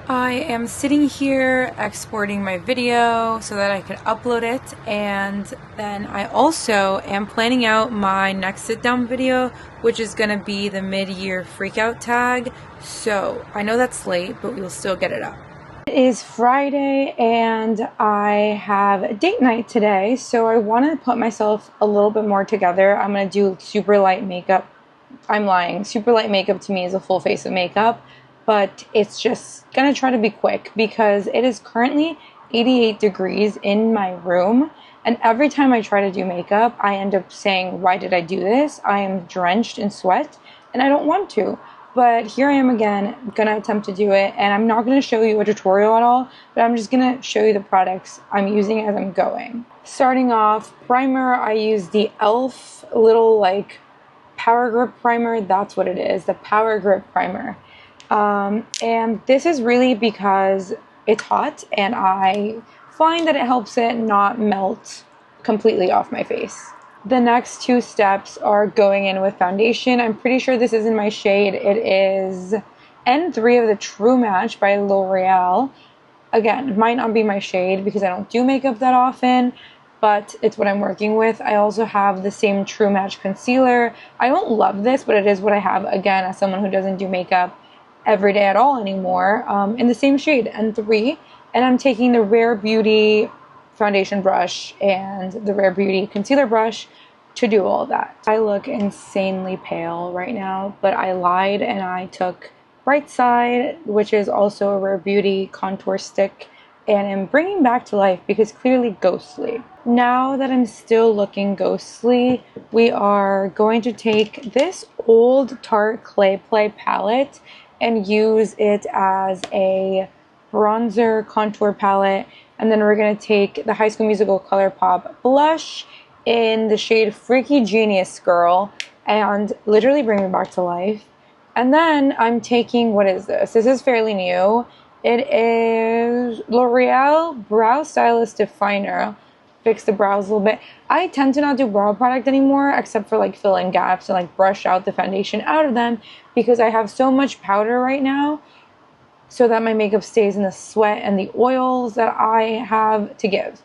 I am sitting here exporting my video so that I can upload it, and then I also am planning out my next sit down video, which is going to be the mid-year freakout tag. So I know that's late, but we'll still get it up. It is Friday and I have a date night today, so I want to put myself a little bit more together. I'm going to do super light makeup. I'm lying. Super light makeup to me is a full face of makeup, but it's just gonna try to be quick because it is currently 88 degrees in my room, and every time I try to do makeup I end up saying, why did I do this? I am drenched in sweat and I don't want to, but here I am again, gonna attempt to do it. And I'm not gonna show you a tutorial at all, but I'm just gonna show you the products I'm using as I'm going. Starting off, primer, I use the e.l.f. little like Power Grip primer. That's what it is, the Power Grip primer. And this is really because it's hot and I find that it helps it not melt completely off my face. The next two steps are going in with foundation. I'm pretty sure this is in my shade. It is N3 of the True Match by L'Oreal. Again, it might not be my shade because I don't do makeup that often, but it's what I'm working with. I also have the same True Match concealer. I don't love this, but it is what I have, again, as someone who doesn't do makeup every day at all anymore, in the same shade, N3. And I'm taking the Rare Beauty foundation brush and the Rare Beauty concealer brush to do all that. I look insanely pale right now, but I lied and I took Bright Side, which is also a Rare Beauty contour stick, and am bringing back to life because clearly ghostly. Now that I'm still looking ghostly, we are going to take this old Tarte Clay Play palette and use it as a bronzer contour palette. And then we're going to take the High School Musical ColourPop blush in the shade Freaky Genius Girl and literally bring me back to life. And then I'm taking, what is this? This is fairly new. It is L'Oreal Brow Stylist Definer. Fix the brows a little bit. I tend to not do brow product anymore except for like fill in gaps and like brush out the foundation out of them because I have so much powder right now so that my makeup stays in the sweat and the oils that I have to give.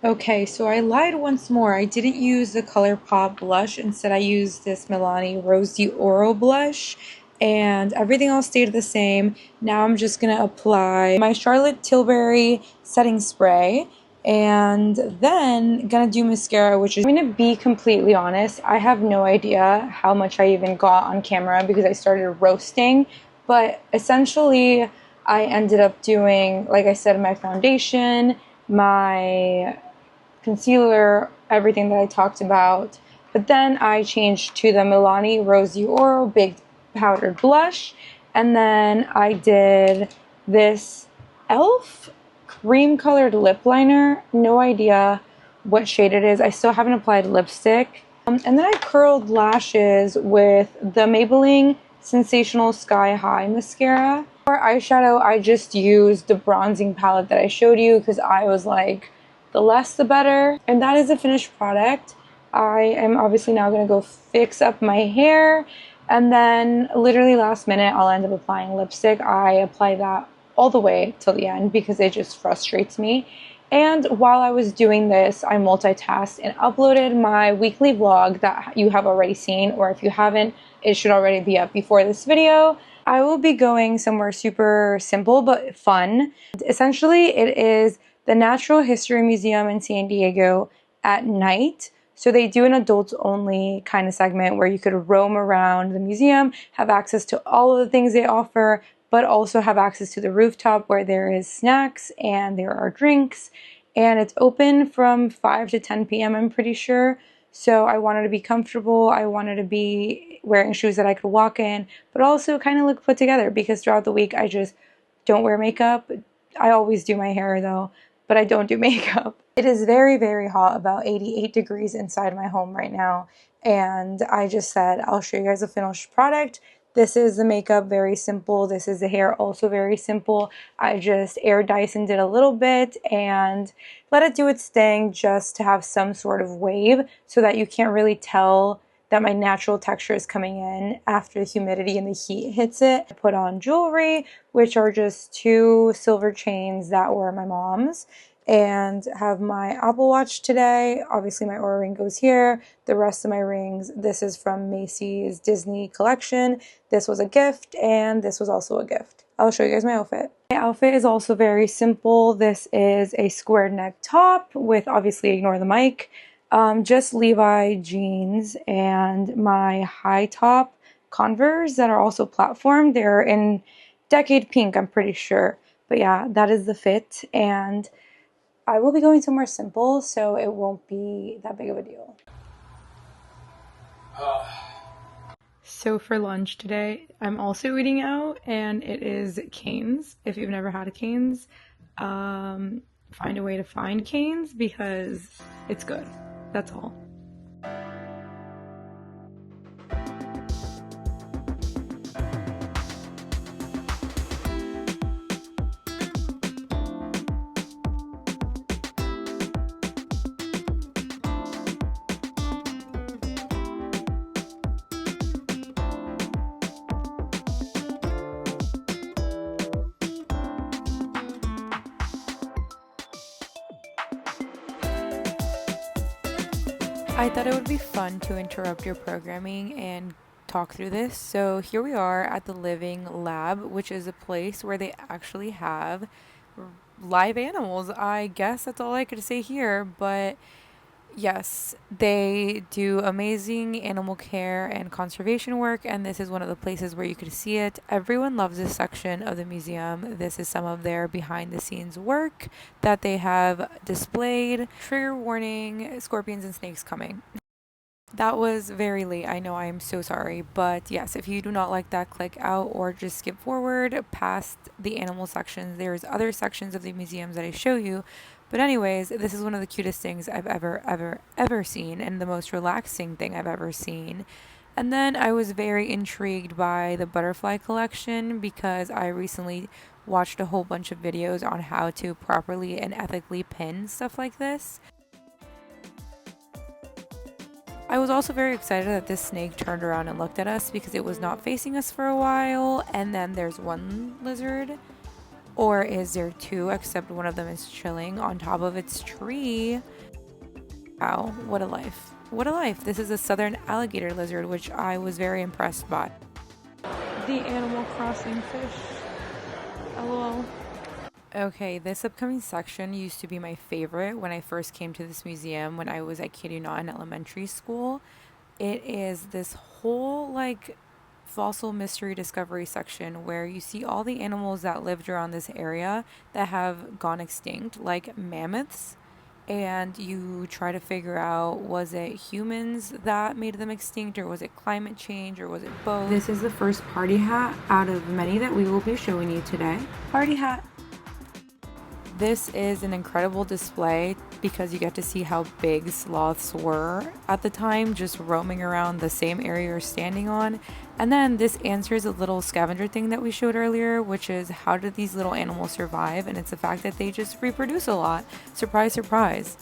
Okay, so I lied once more. I didn't use the ColourPop blush. Instead I used this Milani Rosy Oro blush and everything else stayed the same. Now I'm just gonna apply my Charlotte Tilbury setting spray and then gonna do mascara, which is, I'm gonna be completely honest, I have no idea how much I even got on camera because I started roasting, but essentially I ended up doing, like I said, my foundation, my concealer, everything that I talked about, but then I changed to the Milani Rosy Oro Big Powdered Blush, and then I did this e.l.f. cream colored lip liner. No idea what shade it is. I still haven't applied lipstick. And then I curled lashes with the Maybelline Sensational Sky High mascara. For eyeshadow, I just used the bronzing palette that I showed you because I was like, the less the better. And that is the finished product. I am obviously now going to go fix up my hair, and then literally last minute I'll end up applying lipstick. I apply that all the way till the end because it just frustrates me. And while I was doing this, I multitasked and uploaded my weekly vlog that you have already seen, or if you haven't, it should already be up before this video. I will be going somewhere super simple but fun. Essentially, it is the Natural History Museum in San Diego at night. So they do an adults only kind of segment where you could roam around the museum, have access to all of the things they offer, but also have access to the rooftop where there is snacks and there are drinks. And it's open from 5 to 10 p.m. I'm pretty sure. So I wanted to be comfortable. I wanted to be wearing shoes that I could walk in, but also kind of look put together because throughout the week I just don't wear makeup. I always do my hair though, but I don't do makeup. It is very, very hot, about 88 degrees inside my home right now. And I just said, I'll show you guys a finished product. This is the makeup, very simple. This is the hair, also very simple. I just air Dysoned it a little bit and let it do its thing just to have some sort of wave so that you can't really tell that my natural texture is coming in after the humidity and the heat hits it. I put on jewelry, which are just 2 silver chains that were my mom's, and have my Apple Watch today. Obviously my Oura ring goes here. The rest of my rings, this is from Macy's Disney collection. This was a gift, and this was also a gift. I'll show you guys my outfit. My outfit is also very simple. This is a square neck top with, obviously ignore the mic, just Levi jeans and my high top Converse that are also platform. They're in Decade Pink, I'm pretty sure. But yeah, that is the fit, and I will be going somewhere simple, so it won't be that big of a deal. So for lunch today, I'm also eating out, and it is Cane's. If you've never had a Cane's, find a way to find Cane's because it's good. That's all. I thought it would be fun to interrupt your programming and talk through this. So here we are at the Living Lab, which is a place where they actually have live animals. I guess that's all I could say here, but yes, they do amazing animal care and conservation work, and this is one of the places where you could see it. Everyone loves this section of the museum. This is some of their behind the scenes work that they have displayed. Trigger warning, scorpions and snakes coming. That was very late. I know, I am so sorry. But yes, if you do not like that, click out or just skip forward past the animal sections. There's other sections of the museums that I show you. But anyways, this is one of the cutest things I've ever seen, and the most relaxing thing I've ever seen. And then I was very intrigued by the butterfly collection because I recently watched a whole bunch of videos on how to properly and ethically pin stuff like this. I was also very excited that this snake turned around and looked at us because it was not facing us for a while. And then there's one lizard, or is there 2, except one of them is chilling on top of its tree. Wow, what a life. What a life. This is a southern alligator lizard, which I was very impressed by. The Animal Crossing fish. LOL. Okay, this upcoming section used to be my favorite when I first came to this museum when I was, I kid you not, in elementary school. It is this whole like fossil mystery discovery section where you see all the animals that lived around this area that have gone extinct, like mammoths, and you try to figure out, was it humans that made them extinct, or was it climate change, or was it both? This is the first party hat out of many that we will be showing you today. Party hat. This is an incredible display because you get to see how big sloths were at the time, just roaming around the same area you're standing on. And then this answers a little scavenger thing that we showed earlier, which is how did these little animals survive? And it's the fact that they just reproduce a lot. Surprise, surprise.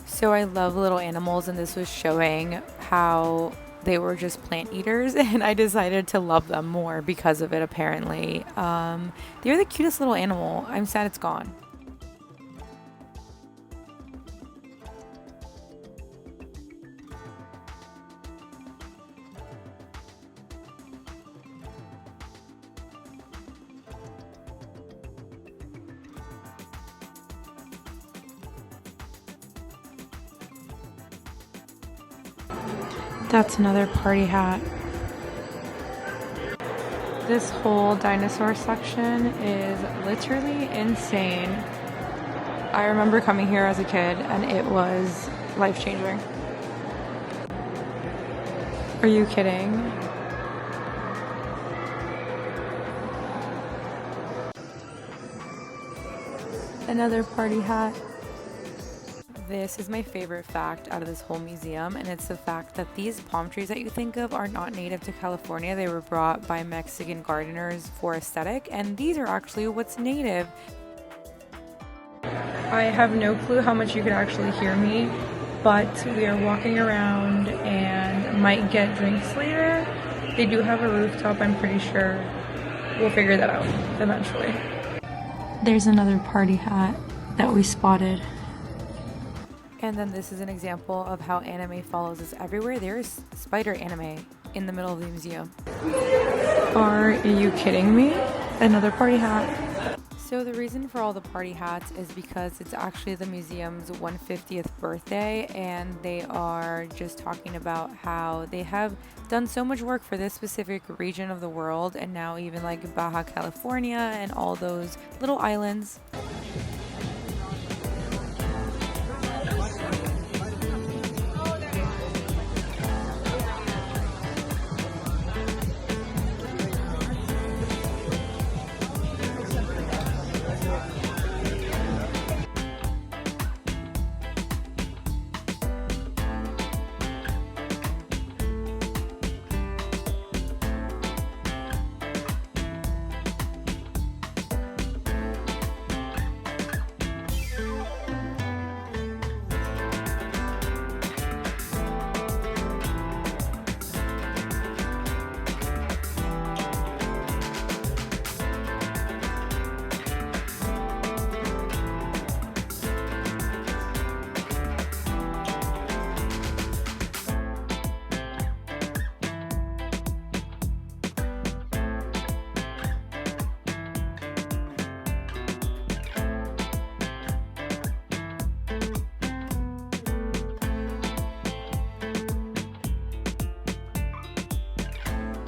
So I love little animals, and this was showing how they were just plant eaters, and I decided to love them more because of it, apparently. They're the cutest little animal. I'm sad it's gone. That's another party hat. This whole dinosaur section is literally insane. I remember coming here as a kid and it was life-changing. Are you kidding? Another party hat. This is my favorite fact out of this whole museum, and it's the fact that these palm trees that you think of are not native to California. They were brought by Mexican gardeners for aesthetic, and these are actually what's native. I have no clue how much you could actually hear me, but we are walking around and might get drinks later. They do have a rooftop, I'm pretty sure. We'll figure that out eventually. There's another party hat that we spotted. And then this is an example of how anime follows us everywhere. There's spider anime in the middle of the museum. Are you kidding me? Another party hat. So the reason for all the party hats is because it's actually the museum's 150th birthday, and they are just talking about how they have done so much work for this specific region of the world, and now even like Baja California and all those little islands.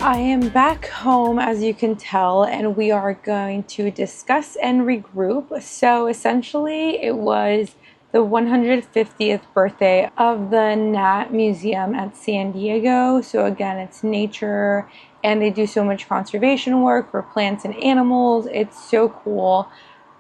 I am back home, as you can tell, and we are going to discuss and regroup. So essentially it was the 150th birthday of the NAT Museum at San Diego. So again, it's nature, and they do so much conservation work for plants and animals. It's so cool.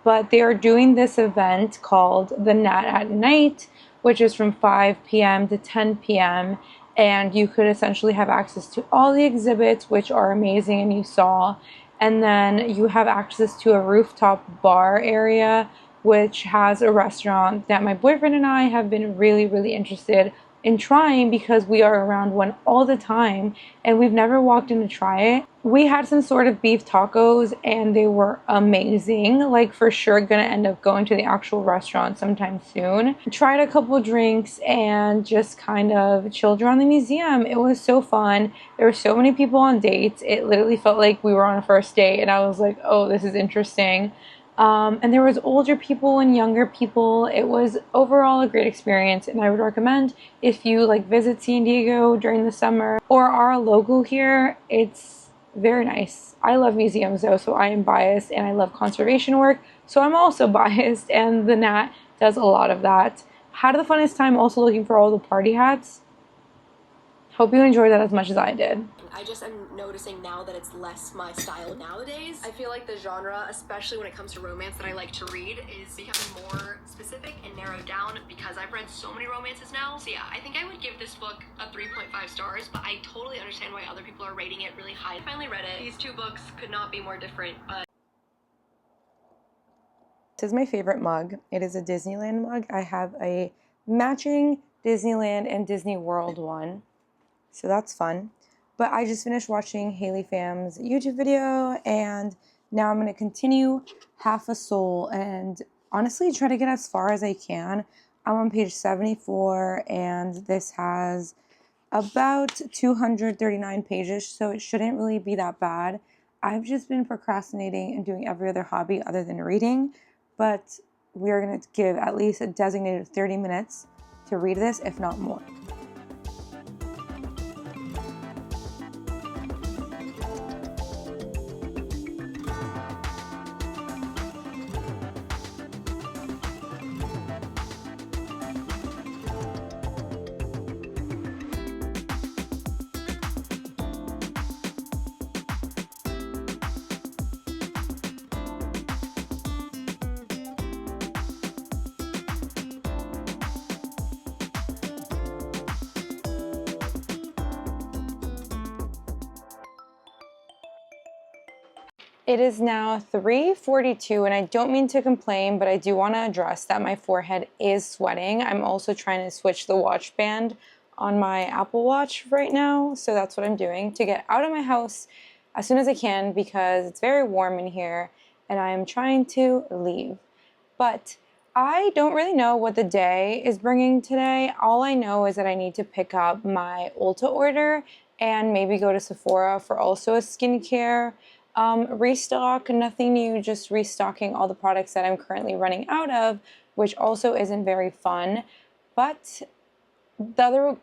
But they are doing this event called the NAT at Night, which is from 5 p.m. to 10 p.m. And you could essentially have access to all the exhibits, which are amazing and you saw. And then you have access to a rooftop bar area, which has a restaurant that my boyfriend and I have been really, really interested in trying because we are around one all the time and we've never walked in to try it. We had some sort of beef tacos and they were amazing. Like, for sure gonna end up going to the actual restaurant sometime soon. Tried a couple drinks and just kind of chilled around the museum. It was so fun. There were so many people on dates. It literally felt like we were on a first date, and I was like, oh, this is interesting. And there was older people and younger people. It was overall a great experience, and I would recommend if you like visit San Diego during the summer or are a local here, it's very nice. I love museums though, so I am biased, and I love conservation work, so I'm also biased, and the NAT does a lot of that. Had the funnest time also looking for all the party hats. Hope you enjoyed that as much as I did. I just am noticing now that it's less my style nowadays. I feel like the genre, especially when it comes to romance that I like to read, is becoming more specific and narrowed down because I've read so many romances now. So yeah, I think I would give this book a 3.5 stars, but I totally understand why other people are rating it really high. I finally read it. These two books could not be more different, but... This is my favorite mug. It is a Disneyland mug. I have a matching Disneyland and Disney World one, so that's fun. But I just finished watching Haley Pham's YouTube video, and now I'm going to continue Half a Soul and honestly try to get as far as I can. I'm on page 74, and this has about 239 pages, so it shouldn't really be that bad. I've just been procrastinating and doing every other hobby other than reading, but we are going to give at least a designated 30 minutes to read this, if not more. It is now 3:42 and I don't mean to complain, but I do want to address that my forehead is sweating. I'm also trying to switch the watch band on my Apple Watch right now, so that's what I'm doing to get out of my house as soon as I can because it's very warm in here and I am trying to leave. But I don't really know what the day is bringing today. All I know is that I need to pick up my Ulta order and maybe go to Sephora for also a skincare restock. Nothing new, just restocking all the products that I'm currently running out of, which also isn't very fun. But the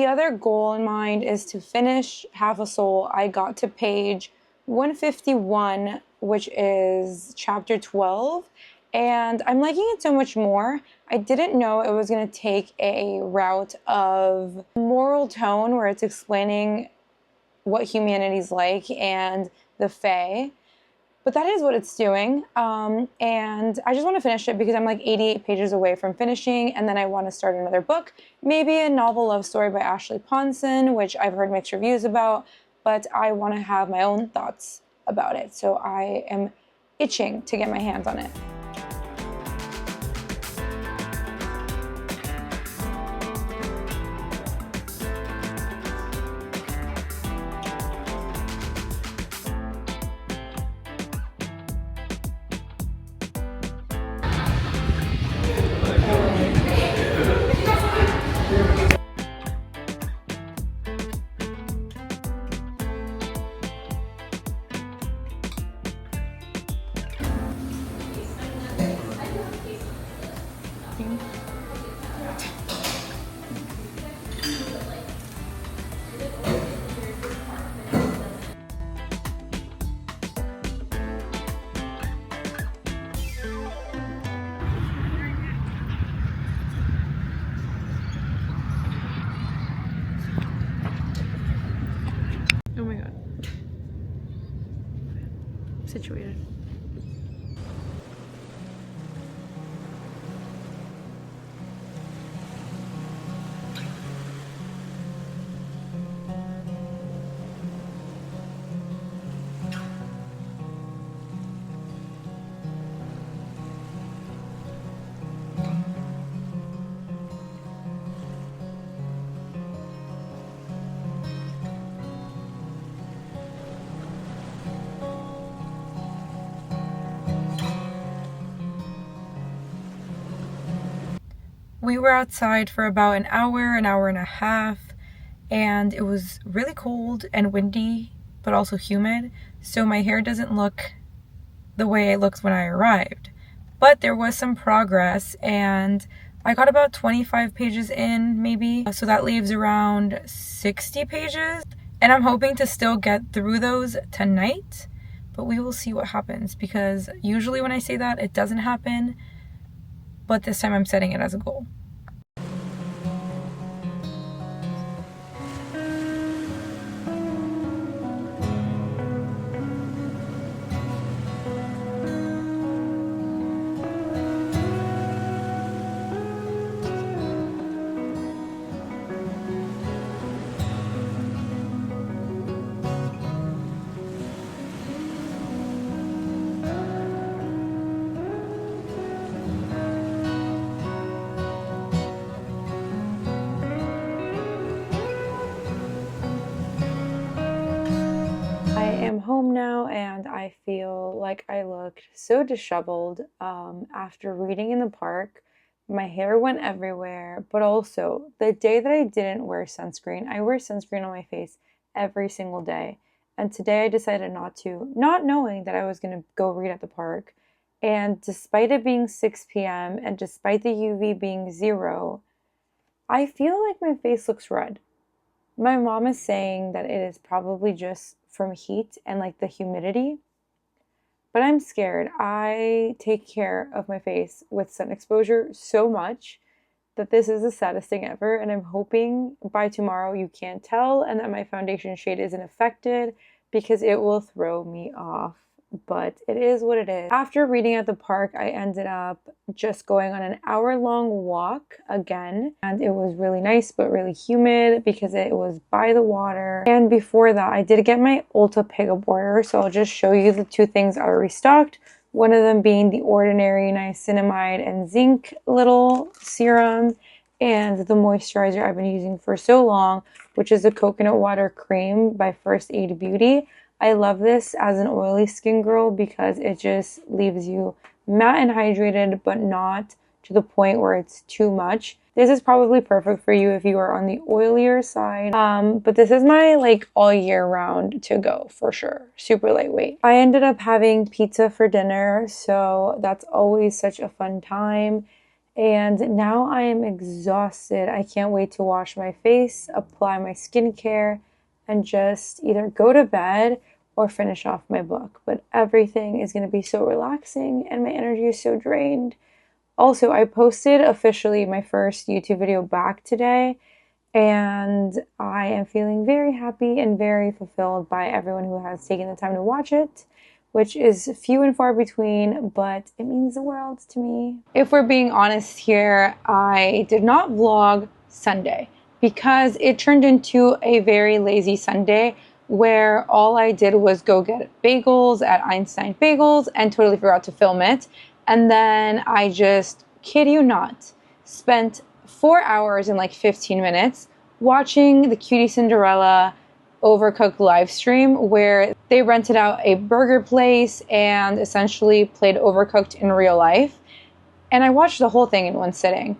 other goal in mind is to finish Half a Soul. I got to page 151, which is chapter 12, and I'm liking it so much more. I didn't know it was going to take a route of moral tone where it's explaining what humanity's like and the Fae. But that is what it's doing. And I just want to finish it because I'm like 88 pages away from finishing. And then I want to start another book, maybe a novel love story by Ashley Ponson, which I've heard mixed reviews about, but I want to have my own thoughts about it. So I am itching to get my hands on it. Oh my god. Situated. We were outside for about an hour and a half, and it was really cold and windy, but also humid, so my hair doesn't look the way it looked when I arrived. But there was some progress, and I got about 25 pages in, maybe, so that leaves around 60 pages, and I'm hoping to still get through those tonight, but we will see what happens, because usually when I say that, it doesn't happen, but this time I'm setting it as a goal. I am home now and I feel like I looked so disheveled after reading in the park. My hair went everywhere, but also the day that I didn't wear sunscreen, I wear sunscreen on my face every single day. And today I decided not to, not knowing that I was going to go read at the park. And despite it being 6 p.m. and despite the UV being 0, I feel like my face looks red. My mom is saying that it is probably just from heat and like the humidity, but I'm scared. I take care of my face with sun exposure so much that this is the saddest thing ever, and I'm hoping by tomorrow you can't tell and that my foundation shade isn't affected because it will throw me off. but it is what it is. After reading at the park, I ended up just going on an hour-long walk again, and it was really nice but really humid because it was by the water. And before that, I did get my Ulta pickup order, so I'll just show you the two things I restocked. One of them being the Ordinary Niacinamide and Zinc little serum, and the moisturizer I've been using for so long, which is the Coconut Water Cream by First Aid Beauty. I love this as an oily skin girl because it just leaves you matte and hydrated, but not to the point where it's too much. This is probably perfect for you if you are on the oilier side, but this is my like all year round to go for sure. Super lightweight. I ended up having pizza for dinner, so that's always such a fun time. And now I am exhausted. I can't wait to wash my face, apply my skincare, and just either go to bed or finish off my book. But everything is going to be so relaxing and my energy is so drained. Also, I posted officially my first YouTube video back today, and I am feeling very happy and very fulfilled by everyone who has taken the time to watch it, which is few and far between, but it means the world to me. If we're being honest here, I did not vlog Sunday because it turned into a very lazy Sunday where all I did was go get bagels at Einstein Bagels and totally forgot to film it. And then I just, kid you not, spent 4 hours and like 15 minutes watching the Cutie Cinderella Overcooked live stream where they rented out a burger place and essentially played Overcooked in real life. And I watched the whole thing in one sitting.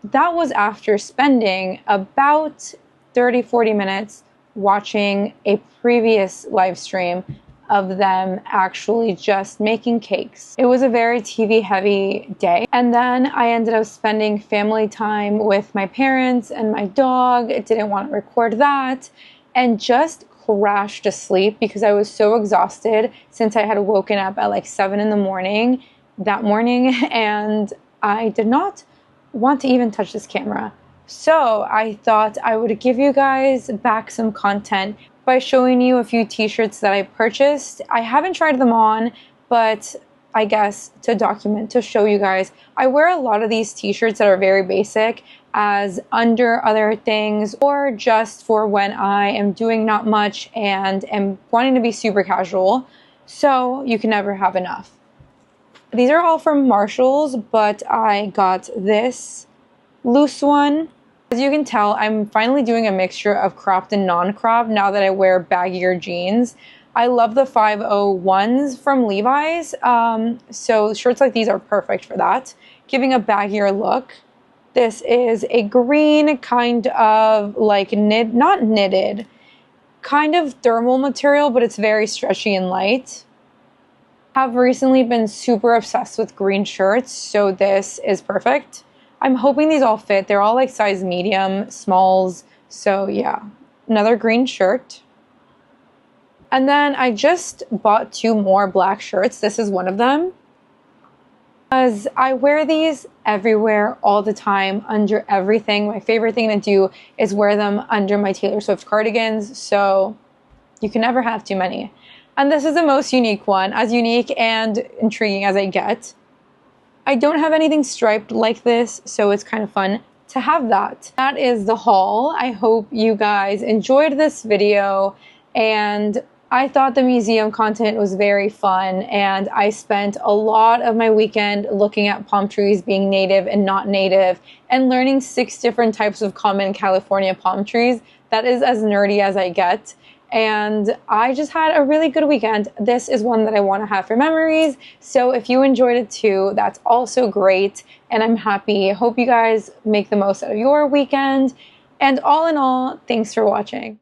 That was after spending about 30-40 minutes watching a previous live stream of them actually just making cakes. It was a very TV heavy day. And then I ended up spending family time with my parents and my dog. I didn't want to record that and just crashed to sleep because I was so exhausted since I had woken up at like 7 in the morning that morning, and I did not want to even touch this camera. So I thought I would give you guys back some content by showing you a few t-shirts that I purchased. I haven't tried them on, but I guess to document, to show you guys. I wear a lot of these t-shirts that are very basic as under other things or just for when I am doing not much and am wanting to be super casual. So you can never have enough. These are all from Marshalls, but I got this loose one. As you can tell, I'm finally doing a mixture of cropped and non-cropped now that I wear baggier jeans. I love the 501s from Levi's, so shirts like these are perfect for that, giving a baggier look. This is a green kind of like not knitted, kind of thermal material, but it's very stretchy and light. I've recently been super obsessed with green shirts, so this is perfect. I'm hoping these all fit. They're all like size medium, smalls. So yeah, another green shirt. And then I just bought 2 more black shirts. This is one of them. Because I wear these everywhere all the time, under everything. My favorite thing to do is wear them under my Taylor Swift cardigans. So you can never have too many. And this is the most unique one, as unique and intriguing as I get. I don't have anything striped like this, so it's kind of fun to have that. That is the haul. I hope you guys enjoyed this video, and I thought the museum content was very fun, and I spent a lot of my weekend looking at palm trees being native and not native, and learning 6 different types of common California palm trees. That is as nerdy as I get. And I just had a really good weekend. This is one that I want to have for memories. So if you enjoyed it too, that's also great. And I'm happy. I hope you guys make the most out of your weekend. And all in all, thanks for watching.